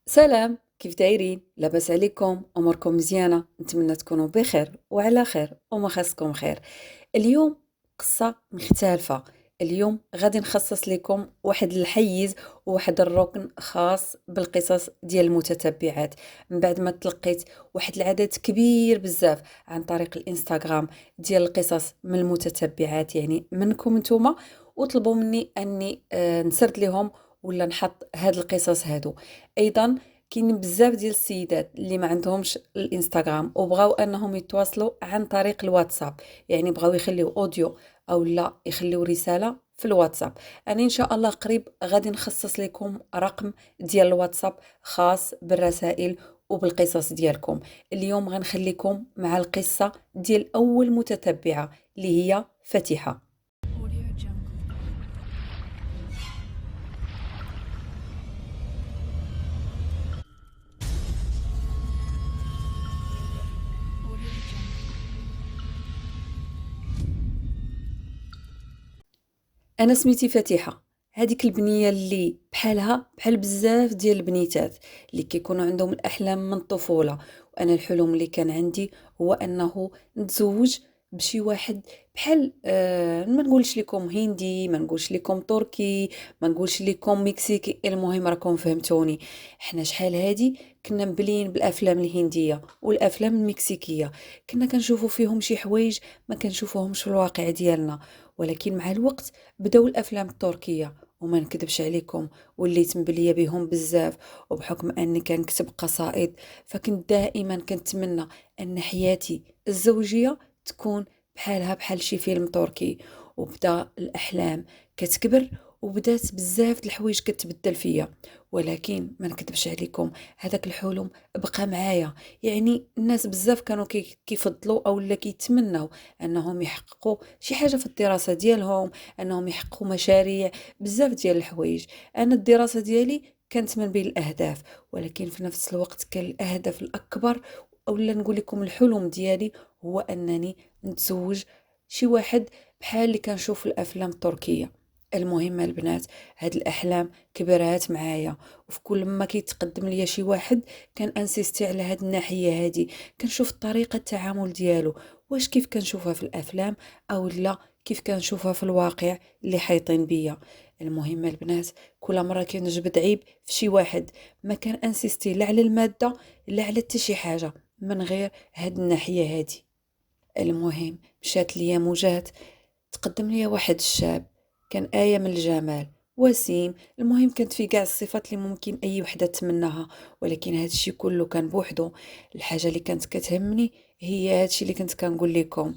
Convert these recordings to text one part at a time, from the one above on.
سلام، كيف دايرين؟ لاباس عليكم؟ اموركم مزيانه؟ نتمنى تكونوا بخير وعلى خير وما خاصكم خير. اليوم قصه مختلفه. اليوم غادي نخصص لكم واحد الحيز وواحد الركن خاص بالقصص ديال المتتبعات. من بعد ما تلقيت واحد العدد كبير بزاف عن طريق الانستغرام ديال القصص من المتتبعات، يعني منكم نتوما، وطلبوا مني اني نسرد لهم ولا نحط هاد القصص هادو. ايضا كاين بزاف ديال السيدات اللي ما عندهمش الانستغرام وبغاو انهم يتواصلوا عن طريق الواتساب، يعني بغاو يخليو اوديو او لا يخليو رسالة في الواتساب. انا ان شاء الله قريب غادي نخصص لكم رقم ديال الواتساب خاص بالرسائل وبالقصص ديالكم. اليوم غنخليكم مع القصة ديال اول متتبعة اللي هي فاتحة. انا سميتي فاتحه. هذيك البنيه اللي بحالها بحال بزاف ديال البنيتات اللي كيكونوا عندهم الاحلام من الطفوله. وانا الحلم اللي كان عندي هو انه نتزوج بشي واحد بحال ما نقولش لكم هندي، ما نقولش لكم تركي، ما نقولش لكم مكسيكي، المهم راكم فهمتوني. احنا شحال هادي كنا مبلين بالافلام الهنديه والافلام المكسيكيه، كنا كنشوفوا فيهم شي حوايج ما كنشوفوهمش في الواقع ديالنا. ولكن مع الوقت بداو الافلام التركيه، وما نكذبش عليكم وليت مبليه بهم بزاف. وبحكم اني كنكتب قصائد فكنت دائما كنتمنى ان حياتي الزوجيه تكون بحالها بحال شي فيلم تركي. وبدا الاحلام كتكبر وبدات بزاف د الحوايج كتبدل فيا. ولكن ما نكذبش عليكم، هذاك الحلم بقى معايا. يعني الناس بزاف كانوا كيفضلوا او لا كيتمنوا انهم يحققوا شي حاجه في الدراسه ديالهم، انهم يحققوا مشاريع، بزاف ديال الحوايج. انا الدراسه ديالي كانت من بين الاهداف، ولكن في نفس الوقت كان الاهداف الاكبر اولا نقول لكم الحلم ديالي هو انني نتزوج شي واحد بحال اللي كنشوف في الافلام التركيه. المهم البنات، هاد الاحلام كبرات معايا، وفي كل ما كيتقدم ليا شي واحد كان انسيستي على هاد الناحيه هادي، كنشوف طريقه التعامل ديالو، واش كيف كنشوفها في الافلام او لا كيف كنشوفها في الواقع اللي حايطين بيا. المهم البنات، كل مره كنجبد عيب في شي واحد ما كان انسيستي لا على الماده لا على حتى شي حاجه من غير هاد الناحيه هادي. المهم مشات ليا وجات، تقدم لي واحد الشاب كان آية من الجمال، وسيم. المهم كانت في كاع الصفات اللي ممكن اي وحده تمناها، ولكن هذا الشيء كله كان بوحده. الحاجه اللي كانت كتهمني هي هذا الشيء اللي كنت كنقول لكم.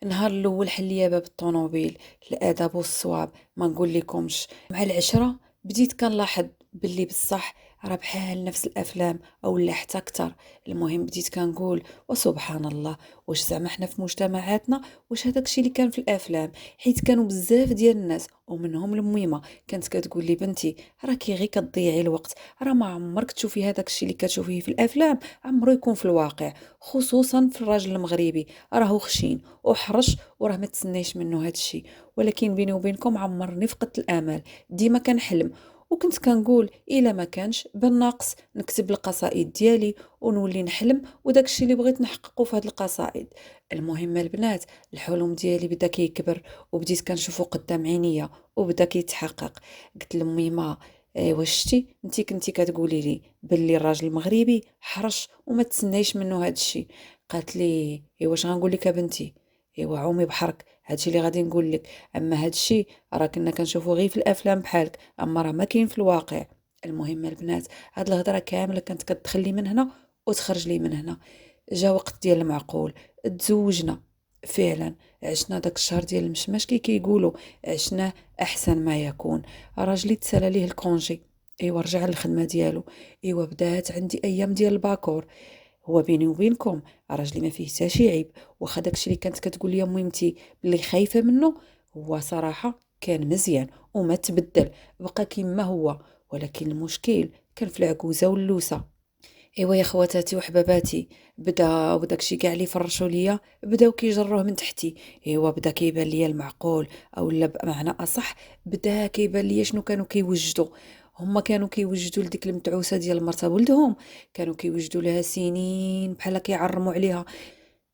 النهار الاول حل ليا باب الطوموبيل، الادب والصواب ما نقول لكمش. مع العشره بديت كنلاحظ باللي بصح راه بحال نفس الافلام او لا حتى اكثر. المهم بديت كنقول وسبحان الله، واش زعما حنا في مجتمعاتنا واش هذاك الشيء اللي كان في الافلام؟ حيت كانوا بزاف ديال الناس ومنهم الميمه كانت كتقول لي بنتي راكي غير كتضيعي الوقت، راه ما عمرك تشوفي هذاك الشيء اللي كتشوفيه في الافلام عمرو يكون في الواقع، خصوصا في الراجل المغربي راهو خشين وحرش وراه ما تسنيش منه هذا الشيء. ولكن بيني وبينكم عمرني فقدت الامل، ديما كنحلم وكنت كنقول الا ما كانش بالناقص نكتب القصائد ديالي ونولي نحلم وداك الشيء اللي بغيت نحققه في هذه القصائد. المهم البنات، الحلم ديالي بدا كيكبر وبديت كنشوفه قدام عينيا وبدا كيتحقق. قلت لامي ما واش شتي انتي كنتي كتقولي لي باللي الراجل المغربي حرش وما تسنايش منه هذا الشيء؟ قالت لي ايوا واش غنقول لك يا بنتي، ايوا عومي بحرك، هادشي اللي غادي نقول لك. اما هادشي راه كنا كنشوفو غير في الافلام بحالك، اما راه ما كاين في الواقع. المهم البنات، هاد الهضره كامله كانت كتدخل لي من هنا وتخرج لي من هنا. جا وقت ديال المعقول، تزوجنا فعلا. عشنا داك الشهر ديال المشماش كي كيقولوا، عشناه احسن ما يكون. راجلي تسالى ليه الكونجي، ايوا رجع للخدمه ديالو، ايوا بدات عندي ايام ديال الباكور. هو بيني وبينكم راجلي ما فيه حتى شي عيب، واخا داكشي اللي كانت كتقول لي ميمتي باللي خايفه منه هو صراحه كان مزيان وما تبدل، بقى كيما هو. ولكن المشكل كان في العكوزه واللوسه. ايوا يا خواتاتي وحباباتي، وداكشي كاع اللي فرشوا ليا بداو كيجروه من تحتي. ايوا بدا كيبان ليا المعقول، او لا بمعنى اصح بدا كيبان ليا شنو كانوا كيوجدوا. هما كانوا كيوجدوا لديك المتعوسه ديال مرتا ولدهم، كانوا كيوجدوا لها سنين بحال كيعرموا عليها.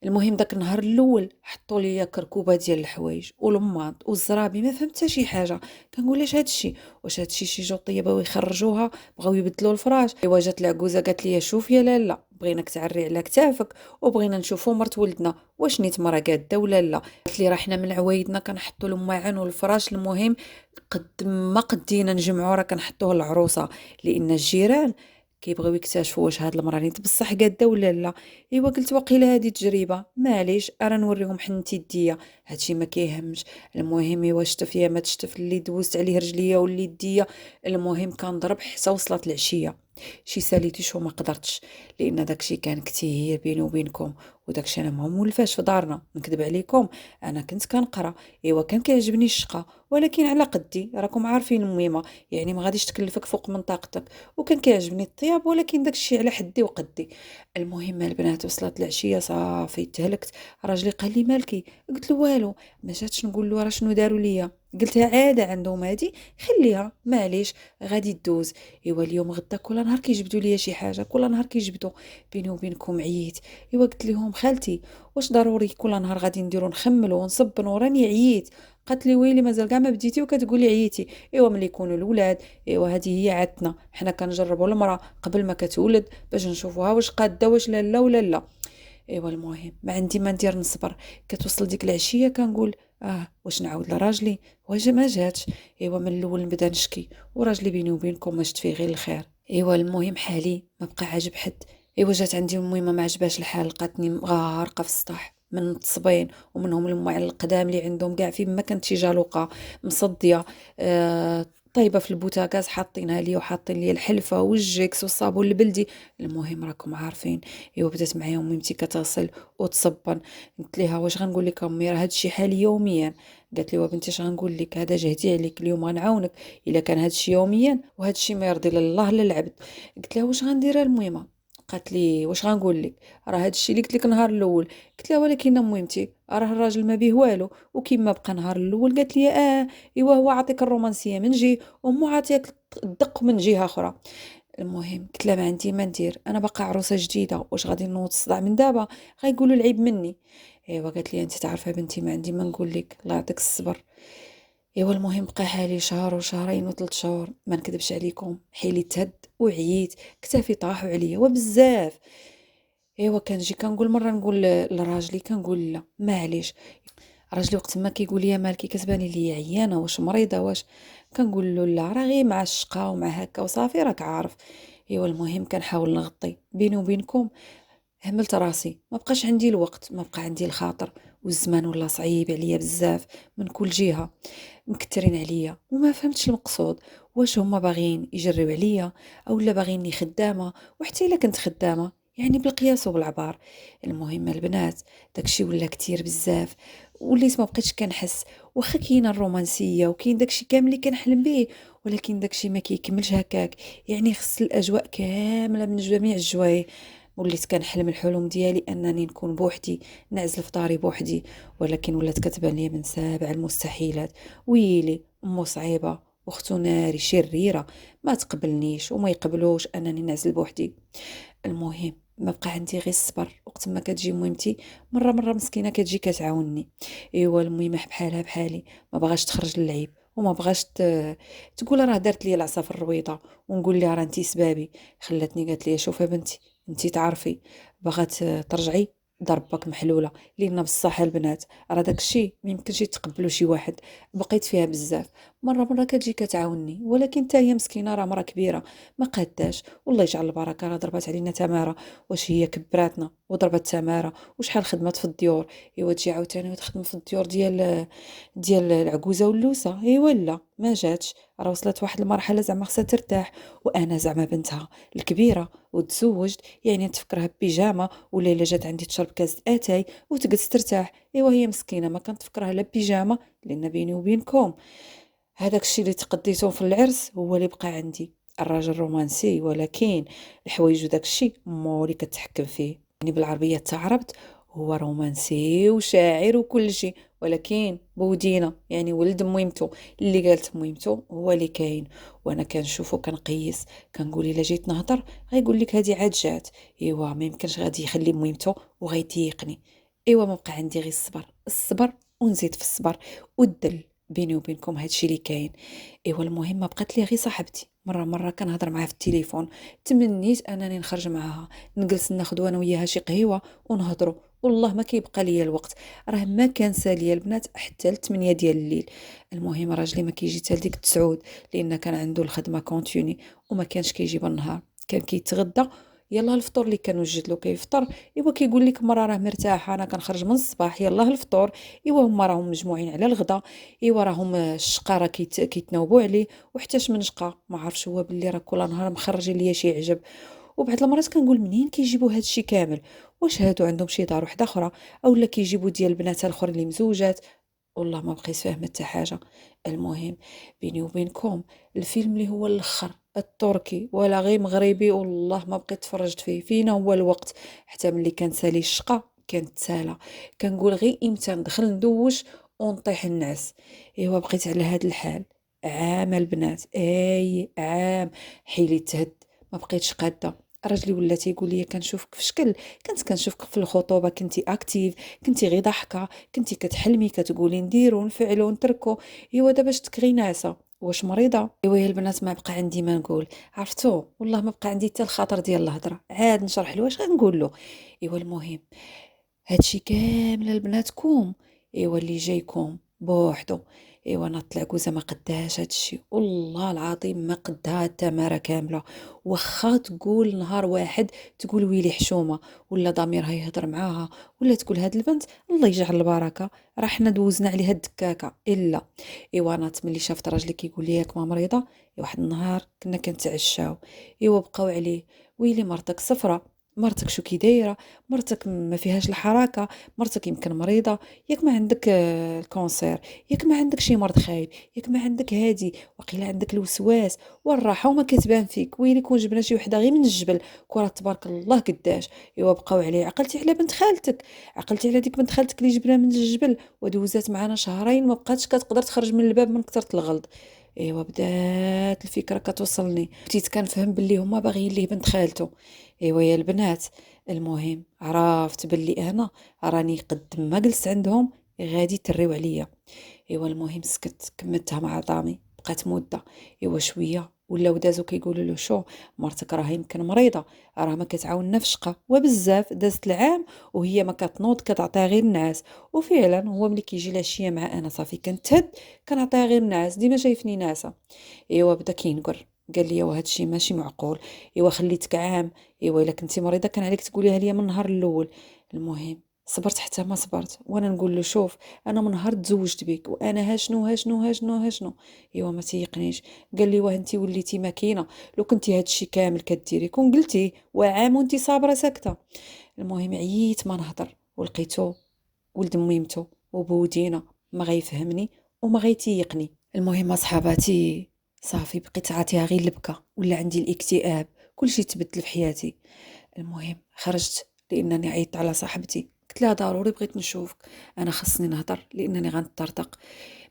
المهم داك النهار الاول حطوا ليا كركوبه ديال الحوايج والماط والزرابي، ما فهمت حتى شي حاجه. كنقول لاش هادشي، واش هادشي شي جوطيه بغاو يخرجوها، بغاو يبدلوا الفراش؟ ايوا جات العجوزه قالت لي شوف يا لالا، بغيناك تعري على كتافك وبغينا نشوفوا مرت ولدنا واش نيت مرا قاده ولا لا. قالت لي راه حنا من عوايدنا كنحطوا الماعن والفراش، المهم قد ما قدينا نجمعوا راه كنحطوه للعروسه، لان الجيران كيبغيو يكتشفوا واش هاد المراه نيت بصح قاده ولا لا. ايوا قلت واقيلا هذه تجربه، معليش ارا نوريهم حنتي يديا، هادشي ما كيهمش. المهم ايوا شتف يا ما تشتف اللي دوزت عليه رجليا واللي يديا. المهم كنضرب حتى وصلت العشيه، شي ساليتيش وما قدرتش، لان داكشي كان كتير بيني وبينكم، وداكشي انا ما مولفاش في دارنا نكذب عليكم. انا كنت كنقرا، ايوا كان كيعجبني الشقا، ولكن على قدي راكم عارفين الميمه، يعني ما غاديش تكلفك فوق من طاقتك. وكان كيعجبني الطياب، ولكن داكشي على حدي وقدي. المهم البنات وصلت العشيه صافي تهلكت. راجلي قال لي مالكي؟ قلت له والو. ما جاتش نقول له راه شنو داروا ليا، قلتها عاده عندهم هادي، خليها معليش غادي تدوز. ايوا اليوم غدا كل نهار كيجبدوا ليا شي حاجه، كل نهار كيجبدوا. بيني وبينكم عييت. ايوا قلت لهم خالتي واش ضروري كل نهار غادي نديرو نخملوا ونصبنوا؟ راني عييت. قالت لي ويلي مازال كاع ما بديتي وكتقولي عييتي. ايوا ملي يكونوا الاولاد، ايوا هذه هي عادتنا، حنا كنجربوا المراه قبل ما كتولد باش نشوفوها واش قاده واش لا ولا لا. ايوا المهم ما عندي ما ندير نصبر. كتوصل ديك العشيه كنقول واش نعاود لراجلي، واش ما جاتش. ايوا من الاول نبدا نشكي، وراجلي بيني وبينكم ما شفت فيه غير الخير. ايوا المهم حالي ما بقى عاجب حد. ايوا جات عندي المهم ما عجباش الحال، لقاتني غارقه في السطح من التصبين، ومنهم الماعن القدام اللي عندهم كاع فين ما كانت شي جالوقه مصديه. طايبه في البوتاغاز حاطينها لي، وحاطين لي الحلفه والجيكس والصابون البلدي. المهم راكم عارفين. ايوا بدات معايا امي كتغسل وتصبن. قلت لها واش غنقول لك امي، راه هادشي حالي يوميا. قالت لي وبنتي اش غنقول لك، هذا جهدي عليك، اليوم غنعاونك الا كان هادشي يوميا، وهادشي ما يرضي لا الله لا العبد. قلت لها واش غندير المهم. قالت لي واش غنقول لك، راه هادشي اللي قلت لك النهار الاول. قلت لها ولكن مهمتي راه الراجل ما بيه والو، وكيما بقى نهار الاول. قالت لي ايوا هو عاطيك الرومانسيه من جهه، ومو عاطيك الدق من جهه اخرى. المهم قلت لها ما عندي ما ندير، انا باقا عروسه جديده، واش غادي نوض الصداع من دابا؟ غايقولوا العيب مني. ايوا قالت لي انت تعرفي بنتي ما عندي ما نقول لك، الله يعطيك الصبر. ايوا المهم بقى حالي شهر وشهرين وثلاث شهور، ما نكذبش عليكم حيلي تهد وعييت، كتافي طاحوا عليا وبزاف. ايوا كنجي كنقول مره نقول لراجلي كنقول لا معليش. راجلي وقت ما كيقول لي مالكي كتباني لي عيانه واش مريضه واش، كنقول له لا راه غير مع الشقه ومع هكا وصافي راك عارف. ايوا المهم كنحاول نغطي بيني وبينكم. هملت راسي، ما بقاش عندي الوقت، ما بقى عندي الخاطر، والزمان ولا صعيب عليا بزاف من كل جهه، مكترين عليا وما فهمتش المقصود. واش هما باغيين يجريو عليا اولا باغيني خدامه؟ وحتى الا كنت خدامه يعني بالقياس وبالعبار. المهم البنات داكشي ولا كتير بزاف، وليت ما بقيتش كنحس. واخا كاينه الرومانسيه وكاين داكشي كامل اللي كنحلم به، ولكن داكشي ما كيكملش هكاك. يعني خص الاجواء كامله من جميع الجوايه. وليت كنحلم الحلم ديالي انني نكون بوحدي، نعزل في داري بوحدي، ولكن ولات كتبان لي من سابع المستحيلات. ويلي امو صعيبه، واختو ناري شريره، ما تقبلنيش وما يقبلوش انني نعزل بوحدي. المهم ما بقى عندي غير الصبر. وقت ما كتجي مهمتي مره مسكينه كتجي كتعاونني. ايوا المهم بحالها بحالي، ما بغاش تخرج للعيب، وما بغاش تقول راه دارت لي العصا في الرويضه، ونقول لها راه انتي سبابي. خلاتني قالت لي شوفي بنتي انتي تعرفي، بغات ترجعي ضربك محلوله، لان بصح البنات راه داكشي ما يمكنش يتقبلوا شي واحد. بقيت فيها بزاف. مره كتجي كتعاوني، ولكن حتى هي مسكينه راه مرا كبيره ما قاداش. والله يجعل البركه، راه ضربات علينا تماره، واش هي كبراتنا وضربت تماره؟ وشحال خدمت في الديور. ايوا تجي عاوتاني وتخدم في الديور ديال العجوزه واللوسه. ايوا لا ما جاتش، راه وصلت واحد المرحله زعما خصها ترتاح. وانا زعما بنتها الكبيره وتزوجت، يعني تفكرها بيجامه، ولا الا جات عندي تشرب كاس اتاي وتجلس ترتاح. ايوا هي مسكينه ما كنت تفكرها لا بيجامه، لان بيني وبينكم هذاك الشيء اللي تقديته في العرس هو اللي بقى عندي. الراجل رومانسي، ولكن الحوايج وداك الشيء موري كتحكم فيه. يعني بالعربيه تعربت، هو رومانسي وشاعر وكل شيء، ولكن بودينا يعني ولد ميمتو اللي قالت ميمتو هو اللي كاين. وانا كنشوفو كنقيس كنقول الا جيت نهضر غيقول لك هذه عاد جات. ايوا ما يمكنش غادي يخلي ميمتو وغيتيقني. ايوا ما بقى عندي غير الصبر ونزيد في الصبر والدل. بيني وبينكم هادشي اللي كاين. ايوا المهم ما بقات لي غير صاحبتي، مره كنهضر معاها في التليفون. تمنيت انني نخرج معاها نجلس ناخذ انا وياها شي قهيوه ونهضروا. والله ما كيبقى ليا الوقت، راه ما كان سالي البنات حتى ل 8 ديال الليل. المهم راجلي ما كيجي حتى لديك 9 لان كان عنده الخدمه كونتيني وما كانش كيجي بالنهار، كان كيتغدى يلا الفطور اللي كنوجد له كيفطر. ايوا كيقول لك مرة راه مرتاحه انا كنخرج من الصباح يلا الفطور. ايوا هما راهم مجموعين على الغدا. ايوا راهم الشقه راه كيتناوبوا عليه وحتاش من شقه ما عرفش هو باللي راه كل نهار مخرج ليا شي عجب. وبعض المرات كنقول منين كيجيبوا هذا الشيء كامل؟ واش هادو عندهم شي دار وحده اخرى اولا كيجيبوا ديال البنات الاخرين اللي مزوجات؟ والله ما بقيت فاهمه حتى حاجه. المهم بيني وبينكم الفيلم اللي هو الاخر التركي ولا غير مغربي والله ما بقيت تفرجت فيه. فينا هو الوقت؟ حتى ملي كان سالي الشقه كانت ساله كنقول غير امتى ندخل ندوش ونطيح النعس. ايوا بقيت على هاد الحال عام البنات اي عام. حيلي تهد ما بقيتش قاده. راجلي ولا تيقول لي كنشوفك في شكل، كنت كنشوفك في الخطوبه كنتي اكتيف، كنتي غير ضحكه، كنتي كتحلمي كتقولي نديرو نفعلو نتركو. ايوا دابا شتك غير ناعسه واش مريضه؟ ايوا يا البنات ما بقى عندي ما نقول. عرفتو والله ما بقى عندي حتى الخاطر ديال الهضره عاد نشرح له واش غنقول له. ايوا المهم هادشي كامل البناتكم ايوا اللي جايكم بوحدو. ايوا انا طلع كوزه ما قداش هادشي والله العظيم ما قدها التماره كامله. واخا تقول نهار واحد تقول ويلي حشومه ولا ضميرها يهضر معاها ولا تقول هاد البنت الله يجعل البركه راه حنا دوزنا عليها الدكاكه الا. ايوا انا تملي شافت راجلي كيقول لي ياك ما مريضه. واحد النهار كنا كنتعشاو ايوا بقاو عليه ويلي مرتك صفرة، مرتك شو كي دايره، مرتك ما فيهاش الحركه، مرتك يمكن مريضه، ياك ما عندك الكونسير، ياك ما عندك شي مرض خايب، ياك ما عندك هادي وقيلا عندك الوسواس والراحه وما كتبان فيك. ويلي كون جبنا شي وحده غير من الجبل كره تبارك الله قداش. ايوا بقاو عليه عقلتي على بنت خالتك، عقلتي على ديك بنت خالتك اللي جبنا من الجبل ودوزات معانا شهرين ما بقاتش كتقدر تخرج من الباب من كثره الغلط. ايوا بدات الفكره كتوصلني بديت كنفهم باللي هما باغيين ليه بنت خالته. ايوا يا البنات المهم عرفت باللي انا راني قد ما جلست عندهم غادي تريو عليا. ايوا المهم سكت كملتها مع عظامي بقات مده. ايوا شويه ولاو دازو كيقولوا له شو مرتك راه يمكن مريضه، راه ما كتعاوننا في شقه وبزاف دازت العام وهي ما كتنوض كتعطيها غير النعاس. وفعلا هو ملي كيجي العشيه مع انا صافي كنتهد كنعطيها غير النعاس ديما شايفني ناعسه. ايوا بدا كينقر قال لي وهذا الشيء ماشي معقول. ايوا خليتك عام. ايوا الا كنتي مريضه كان عليك تقوليها ليا من النهار الاول. المهم صبرت حتى ما صبرت وانا نقول له شوف انا من نهار تزوجت بك وانا ها شنو. ايوا ما تيقنيش. قال لي واه انت وليتي ماكينه، لو كنتي هاد الشيء كامل كديري كون قلتي وعام وانت صابره ساكته. المهم عييت ما نهضر ولقيتو ولد ميمتو وبودينا ما غيفهمني وما غيتيقني. المهم اصحاباتي صافي بقيت عاطيها غير البكا ولا عندي الاكتئاب كلشي تبدل في حياتي. المهم خرجت لانني عيطت على صاحبتي قلت لها ضروري بغيت نشوفك، انا خصني نهضر لانني غنطرطق.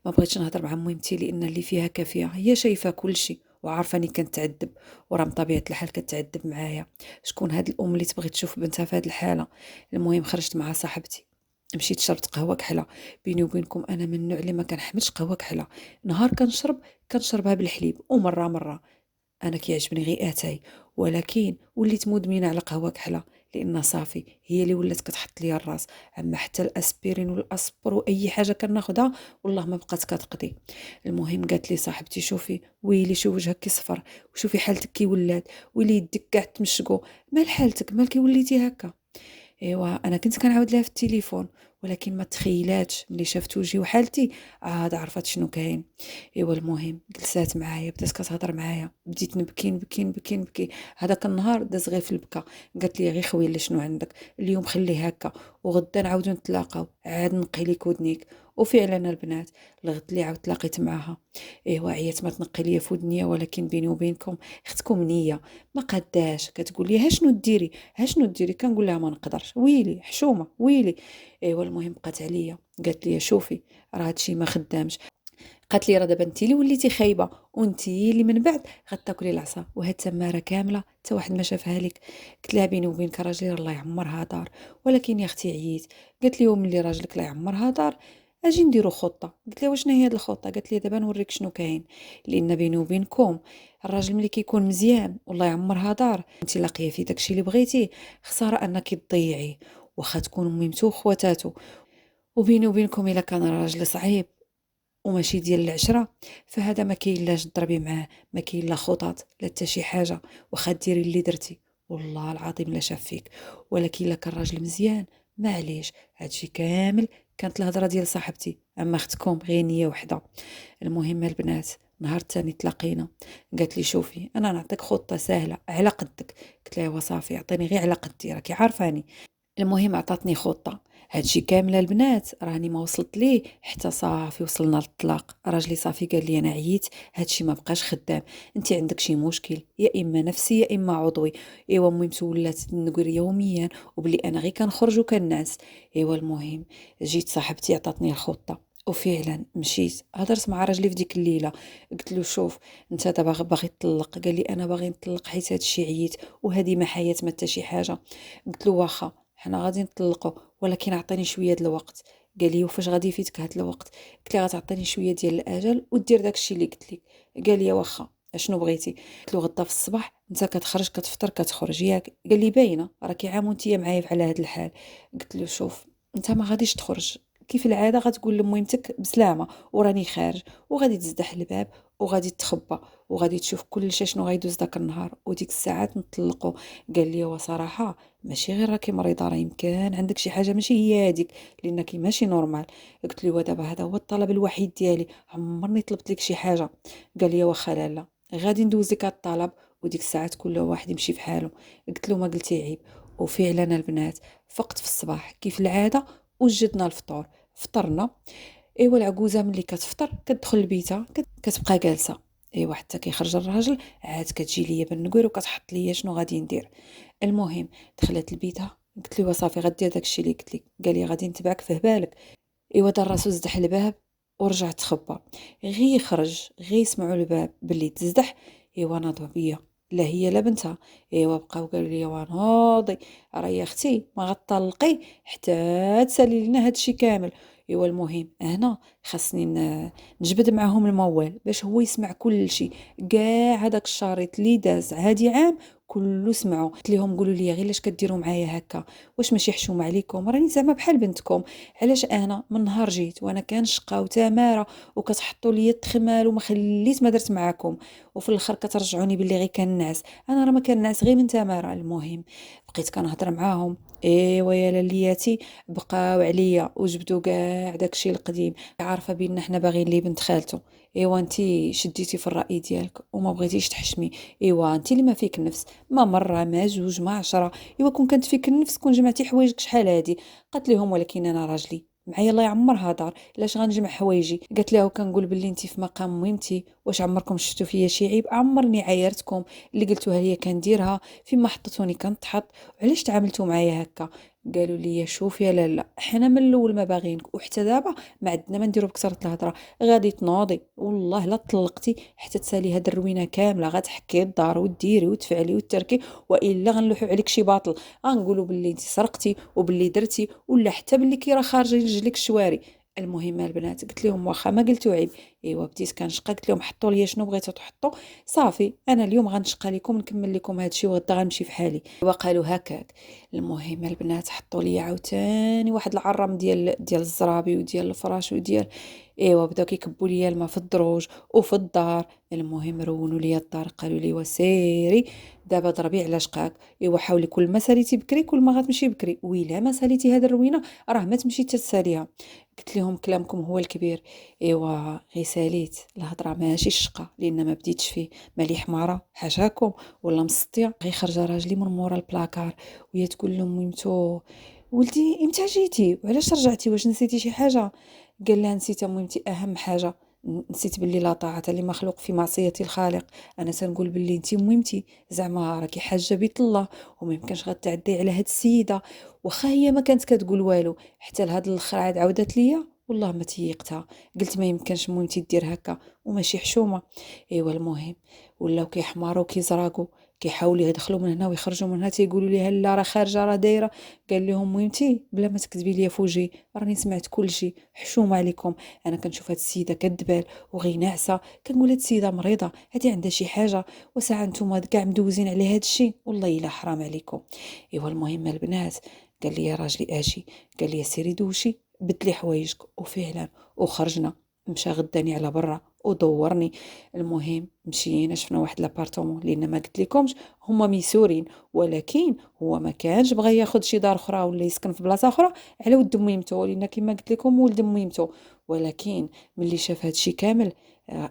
ما بغيتش نهضر مع ميمتي لان اللي فيها كافيه هي شايفه كلشي وعارفاني كنتعذب وراه من طبيعه الحال كتعذب معايا. شكون هاد الام اللي تبغي تشوف بنتها في هاد الحاله؟ المهم خرجت مع صاحبتي مشيت شربت قهوه كحله. بيني وبينكم انا من النوع اللي ما كنحملش قهوه كحله. نهار كنشربها بالحليب ومره انا كيعجبني غير اتاي. ولكن وليت مدمنه على قهوه كحله لان صافي هي اللي ولات كتحط لي الراس. اما حتى الاسبرين والاصبر واي حاجه كناخدها والله ما بقات كتقضي. المهم قالت لي صاحبتي شوفي ويلي شو وجهك كيصفر وشوفي حالتك كي ولات ويلي يدك كاع تمشقو. مال حالتك مالكي وليتي هكا؟ ايوا انا كنت كنعاود لها في التليفون ولكن ما تخيلاتش ملي شافت وجهي وحالتي عاد عرفت شنو كاين. ايوا المهم جلسات معايا بدات كتهضر معايا بديت نبكي. هذاك النهار داز غير في البكا. قالت لي غير خويا شنو عندك اليوم خليه هكا وغدا نعاودو نتلاقاو عاد نقي لك ودنيك. وفعلا البنات الغد اللي عاود تلاقيت معاها ايوا عيات ما تنقي ليا في ودنيا ولكن بيني وبينكم اختكم نيه ما قداش كتقول لي ها شنو ديري كنقول لها ما نقدرش ويلي حشومه ويلي. ايوا المهم بقات عليا قالت لي شوفي راه هادشي ما خدامش. قالت لي راه دابا انت اللي وليتي خايبه وانت اللي من بعد غتاكلي العصا، وهاد التماره كامله حتى واحد ما شافها لك. قلت لها بيني وبينك راجلي راه الله يعمرها دار، ولكن يا اختي عييت. قالت لي وملي راجلك الله يعمرها دار اجي نديرو خطه. قلت لها وشنو هي هاد الخطه؟ قالت لي دابا نوريك شنو كاين. لان بيني وبينكم الراجل ملي كيكون مزيان والله يعمرها دار انت لاقيه في داكشي اللي بغيتيه، خساره انك تضيعيه واخا تكون ميمتو وخواتاتو. وبيني وبينكم الا كان راجل صعيب وماشي ديال العشرة فهذا ما كاين لاش تضربي معاه، ما كاين لا خطط لا حتى شي حاجه، واخا ديري اللي درتي والله العظيم لا شاف فيك. ولكن الا كان راجل مزيان معليش. هادشي كامل كانت الهضره ديال صاحبتي، اما اختكم غير نيه وحده. المهم البنات نهار تاني تلاقينا قالت لي شوفي انا نعطيك خطه سهله على قدك. قلت لها وصافي عطيني غير على قدي راكي عارفاني. المهم عطاتني خطة. هادشي كاملة البنات راني ما وصلت ليه حتى صافي وصلنا للطلاق. راجلي صافي قال لي انا عييت، هادشي ما بقاش خدام، انت عندك شي مشكل يا اما نفسي يا اما عضوي. ايوا المهم ولات نقول يوميا وبلي انا غير كنخرج وكنعس. ايوا المهم جيت صاحبتي عطاتني الخطة وفعلا مشيت هضرت مع راجلي في ديك الليله. قلت له شوف انت دابا باغي تطلق؟ قال لي انا باغي نطلق حيت هادشي عييت وهذه ما حياه ما حتى شي حاجه. قلت له واخا حنا غادي نطلقوا ولكن عطيني شويه د الوقت. قال لي وفاش غادي يفيتك هاد الوقت؟ قلت لي غتعطيني شويه ديال الاجل ودير داكشي اللي قلت لك. قال لي واخا اشنو بغيتي؟ قلت له غدا في الصباح انت كتخرج كتفطر كتخرج ياك؟ قال لي باينه راكي عام وانت معايا على هاد الحال. قلت له شوف انت ما غاديش تخرج كيف العاده غتقول لميمتك بسلامه وراني خارج، وغادي تزدح الباب وغادي تخبى وغادي تشوف كل شيء شنو غيدوز داك النهار وديك الساعات نطلقوا. قال لي وصراحه ماشي غير راكي مريضه راه يمكن عندك شي حاجه ماشي هي هذيك لانك ماشي نورمال. قلت له ودابا هذا هو الطلب الوحيد ديالي عمرني طلبت لك شي حاجه. قال لي واخا لالا غادي ندوز لك الطلب وديك الساعات كل واحد يمشي في حاله. قلت له ما قلتي عيب. وفعلا البنات فقت في الصباح كيف العاده وجدنا الفطور فطرنا. ايوا العجوزه ملي كتفطر كتدخل لبيتها كتبقى جالسه. ايوا حتى كيخرج الراجل عاد كتجي ليا بالنقير وكتحط ليا شنو غادي ندير. المهم دخلت لبيتها قلت له صافي غدير داكشي اللي قلت لك. قال لي غادي نتبعك في بالك. ايوا دار راسو زدح الباب ورجع تخبى. غي يخرج غي يسمعوا الباب باللي تزدح. ايوا ناضوا بيا لا هي لا بنتها. ايوا بقاو قالوا لي وناضي راه يا اختي ما غطلقي حتى تسالي لنا هادشي كامل. ايوا المهم هنا خاصني نجبد معاهم الموال باش هو يسمع كل شيء كاع هذاك الشريط اللي داز عادي عام كله سمعوا. قلت لهم قولوا لي غير علاش كديروا معايا هكا؟ واش ماشي حشومه عليكم؟ راني زعما بحال بنتكم. علاش انا من نهار جيت وانا كنشقى وتماره وكتحطوا لي التخمال وما خليت ما درت معاكم وفي الاخر كترجعوني باللي غير كنعس؟ انا راه ما كنعس غير من تماره. المهم بقيت كنهضر معاهم. ايوا يا لالياتي بقاو عليا وجبدوا كاع داكشي القديم. عارفه بينا حنا باغيين لي بنت خالته. ايوا انتي شديتي في الراي ديالك وما بغيتيش تحشمي. ايوا انتي اللي ما فيك النفس ما مره ما جوج ما عشرة. ايوا كون كانت فيك النفس كون جمعتي حوايجك شحال هادي. قالت لهم ولكن انا راجلي معايا الله يعمرها دار علاش غنجمع حوايجي؟ قالت له كنقول باللي انت في مقام مهمتي واش عمركم شفتوا فيا شي عيب؟ عمرني عايرتكم اللي قلتوها ليا كنديرها فيما حطيتوني كنتحط. علاش تعاملتوا معايا هكا؟ قالوا لي شوف يا لالا حنا من الاول ما باغينك وحتى دابا ما عندنا ما نديرو بكثره الهضره. غادي تنوضي والله لا طلقتي حتى تسالي هاد الروينه كامله غتحكي الدار وديري وتفعلي وتركي والا غنلوحوا عليك شي باطل. غنقولوا باللي انت سرقتي وباللي درتي ولا حتى باللي كي راه خارجين رجليك الشواري. المهم البنات قلت لهم واخا ما قلتوا عيب. ايوا بديت كنشقى قلت لهم حطوا لي شنو بغيتو تحطوا صافي انا اليوم غنشقى لكم نكمل لكم هادشي وغدا غنمشي في حالي. وقالوا هكاك. المهم البنات حطوا لي عاوتاني واحد العرام ديال الزرابي وديال الفراش وديال ايوا بداو كيكبوا لي الماء في الدروج وفي الدار. المهم رونوا لي الدار قالوا لي وسيري دابا ضربي على شقاك. ايوا حاولي كل ما ساليتي بكري كل ما غتمشي بكري ويلا ما ساليتي هاد الروينه راه ما تمشي تساليها. قلت لهم كلامكم هو الكبير. ايوا غي ساليت الهضره ماشي الشقه لان ما بديتش فيه مالي حماره حاشاكم ولا مسطيه. غي خرج راجلي من مورا البلاكار وهي تقول لهم ميمتو ولدي امتى جيتي وعلاش رجعتي واش نسيتي شي حاجه؟ قال لها نسيت ميمتي اهم حاجه نسيت باللي لا طاعه لمخلوق في معصيه الخالق. انا تنقول باللي انت ميمتي زعما راكي حاجه بيت الله وما يمكنش غتعدي على هاد السيده. واخا هي ما كانت كتقول والو حتى لهاد الاخر عاد عاودت ليا والله ما تيقتها، قلت ما يمكنش مهمتي دير هكا وماشي حشومه. ايوا المهم ولاو كيحماروا كيزراقوا، كيحاولوا يدخلوا من هنا ويخرجوا من هنا، تيقولوا لي هلا راه خارجه راه دايره. قال لهم مهمتي بلا ما تكذبي لي فوجي، راني سمعت كل شيء، حشومه عليكم. انا كنشوف هاد السيده كدبال وغي ناعسه، كنقول هاد السيده مريضه، هادي عندها شي حاجه، وساعه نتوما كاع مدوزين على هاد الشيء، والله الا حرام عليكم. ايوا المهم البنات، قال لي يا راجلي اجي، قال لي سيري دوشي بدلي حوايجك، وفعلا وخرجنا. مشى غداني على برا ودورني. المهم مشينا شفنا واحد لابارتومون، لان ما قلت لكمش هما ميسورين، ولكن هو ما كانش بغى ياخذ شي دار اخرى ولا يسكن في بلاصه اخرى على ود ميمتو، لان كما قلت لكم ولد ميمتو. ولكن ملي شاف هادشي كامل،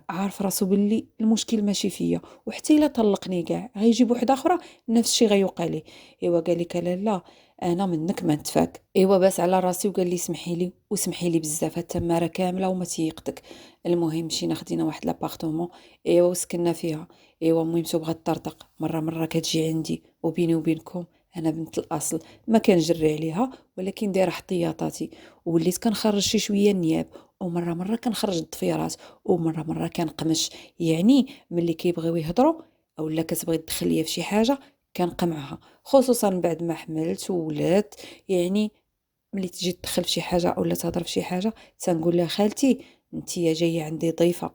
عارف راسو باللي المشكل ماشي فيا، وحتى الا طلقني كاع غيجيب وحده اخرى نفس الشيء غيوقع ليه. ايوا قال لك لا، انا منك ما نتفاك. ايوا باس على راسي وقال لي سمحي لي وسمحي لي بزاف، التماره كامله وما تيقتك. المهم مشينا خدينا واحد لابارتومون، ايوا وسكننا فيها. ايوا المهم سو بغات تطرطق مره مره كتجي عندي، وبيني وبينكم انا بنت الاصل ما كنجري عليها، ولكن دايره احتياطاتي، وليت كنخرج شي شويه النياب، ومره مره كنخرج الضفيرات، ومره مره كنقمش. يعني ملي كيبغيو يهضروا اولا كتبغي تدخل ليا في شي حاجه كنقمعها، خصوصا بعد ما حملت وولدت. يعني ملي تجي تدخل في شي حاجه اولا تهضر في شي حاجه، تنقول لها خالتي انتي جايه عندي ضيفه،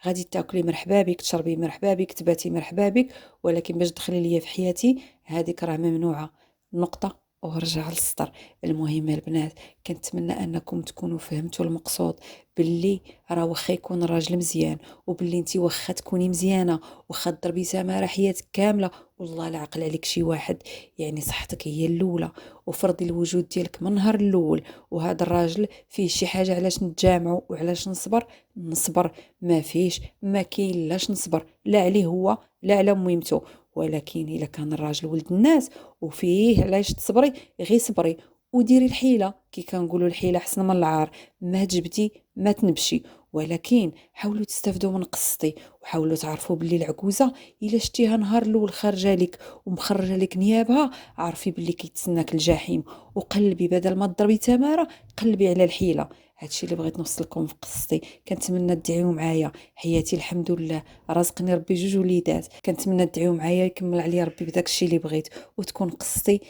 غادي تاكلي مرحبا بك، تشربي مرحبا بك، تباتي مرحبا بك، ولكن باش تدخلي ليا في حياتي هذيك راه ممنوعه. نقطه ورجع للسطر. المهم البنات، كنتمنى انكم تكونوا فهمتوا المقصود، باللي راه واخا يكون راجل مزيان، وباللي انتي واخا تكوني مزيانه، واخا تضربي تماره حياتك كامله، والله العقل عليك شي واحد. يعني صحتك هي الاولى، وفرضي الوجود ديالك من النهار الاول. وهذا الراجل فيه شي حاجه علاش نتجامعوا وعلاش نصبر، نصبر. ما فيش، ما كاين لاش نصبر لا عليه هو لا على ميمته. ولكن الا كان الراجل ولد الناس وفيه علاش تصبري، غير صبري وديري الحيله. كي كنقولوا الحيله حسن من العار، ما جبتي ما تنبشي. ولكن حاولوا تستافدوا من قصتي، وحاولوا تعرفوا باللي العكوزه الا شتيها نهار الاول خارجه لك ومخرجه لك نيابها، عارفي باللي كيتسناك الجحيم. وقلبي بدل ما تضربي تماره، قلبي على الحيله. هادشي اللي بغيت نوصل لكم في قصتي. كنتمنى تدعيو معايا حياتي، الحمد لله رزقني ربي جوج وليدات، كنتمنى تدعيو معايا يكمل عليا ربي بداك الشيء اللي بغيت، وتكون قصتي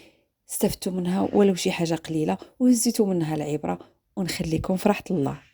استفدتوا منها ولو شي حاجه قليله، وهزيتوا منها العبره. ونخليكم في راحه الله.